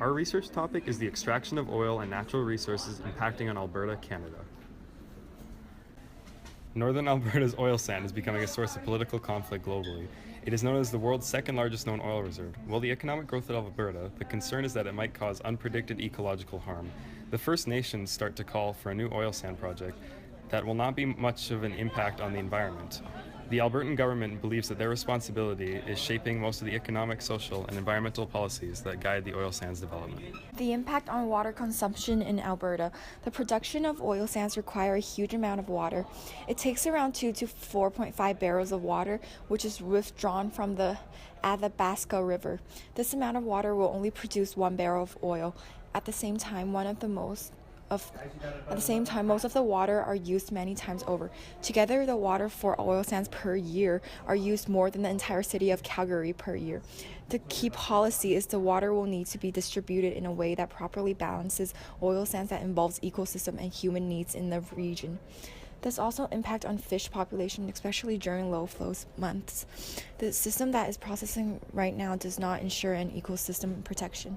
Our research topic is the extraction of oil and natural resources impacting on Alberta, Canada. Northern Alberta's oil sand is becoming a source of political conflict globally. It is known as the world's second largest known oil reserve. While the economic growth of Alberta, the concern is that it might cause unpredicted ecological harm. The First Nations start to call for a new oil sand project that will not be much of an impact on the environment. The Albertan government believes that their responsibility is shaping most of the economic, social, and environmental policies that guide the oil sands development. The impact on water consumption in Alberta. The production of oil sands require a huge amount of water. It takes around 2 to 4.5 barrels of water, which is withdrawn from the Athabasca River. This amount of water will only produce 1 barrel of oil. At the same time, most of the water are used many times over. Together, the water for oil sands per year are used more than the entire city of Calgary per year. The key policy is the water will need to be distributed in a way that properly balances oil sands that involves ecosystem and human needs in the region. There's also impact on fish population, especially during low flow months. The system that is processing right now does not ensure an ecosystem protection.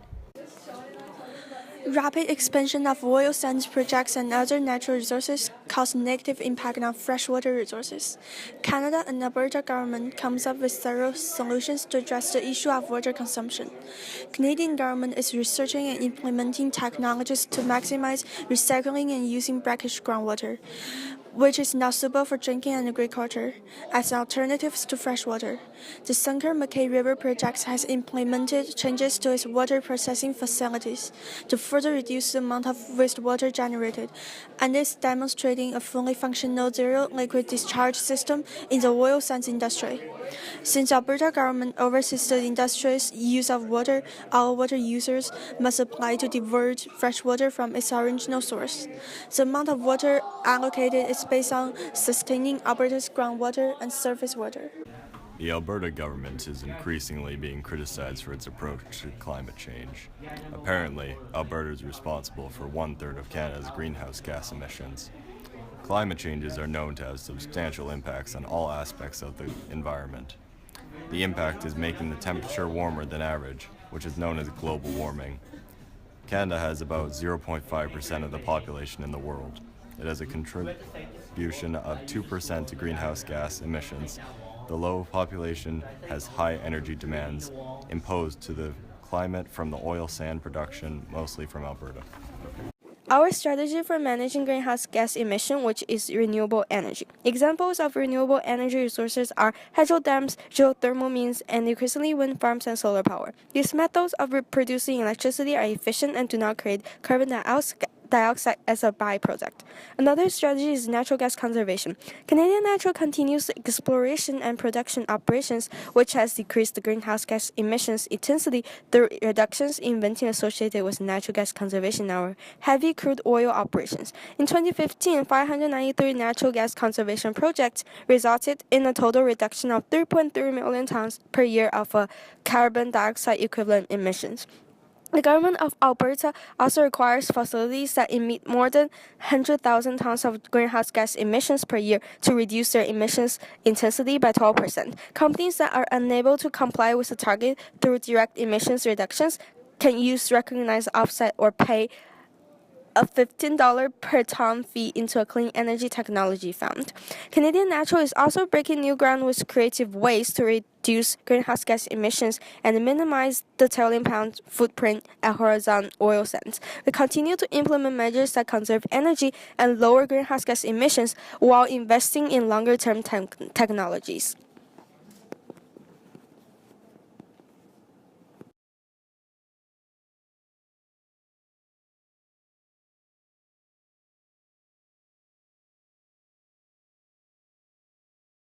Rapid expansion of oil sands projects and other natural resources cause negative impact on freshwater resources. Canada and Alberta government comes up with several solutions to address the issue of water consumption. Canadian government is researching and implementing technologies to maximize recycling and using brackish groundwater, which is not suitable for drinking and agriculture, as alternatives to fresh water. The Sunker McKay River Project has implemented changes to its water processing facilities to further reduce the amount of wastewater generated, and is demonstrating a fully functional zero liquid discharge system in the oil sands industry. Since Alberta government oversees the industry's use of water, all water users must apply to divert fresh water from its original source. The amount of water allocated is based on sustaining Alberta's groundwater and surface water. The Alberta government is increasingly being criticized for its approach to climate change. Apparently, Alberta is responsible for 1/3 of Canada's greenhouse gas emissions. Climate changes are known to have substantial impacts on all aspects of the environment. The impact is making the temperature warmer than average, which is known as global warming. Canada has about 0.5% of the population in the world. It has a contribution of 2% to greenhouse gas emissions. The low population has high energy demands imposed to the climate from the oil sand production, mostly from Alberta. Our strategy for managing greenhouse gas emission, which is renewable energy. Examples of renewable energy resources are hydro dams, geothermal means, and increasingly wind farms and solar power. These methods of producing electricity are efficient and do not create carbon dioxide as a byproduct. Another strategy is natural gas conservation. Canadian Natural continues exploration and production operations, which has decreased the greenhouse gas emissions intensity through reductions in venting associated with natural gas conservation in our heavy crude oil operations. In 2015, 593 natural gas conservation projects resulted in a total reduction of 3.3 million tons per year of carbon dioxide equivalent emissions. The government of Alberta also requires facilities that emit more than 100,000 tons of greenhouse gas emissions per year to reduce their emissions intensity by 12%. Companies that are unable to comply with the target through direct emissions reductions can use recognized offset or pay a $15 per ton fee into a clean energy technology fund. Canadian Natural is also breaking new ground with creative ways to reduce greenhouse gas emissions and minimize the tailing pound footprint at horizontal oil sands. We continue to implement measures that conserve energy and lower greenhouse gas emissions while investing in longer-term technologies.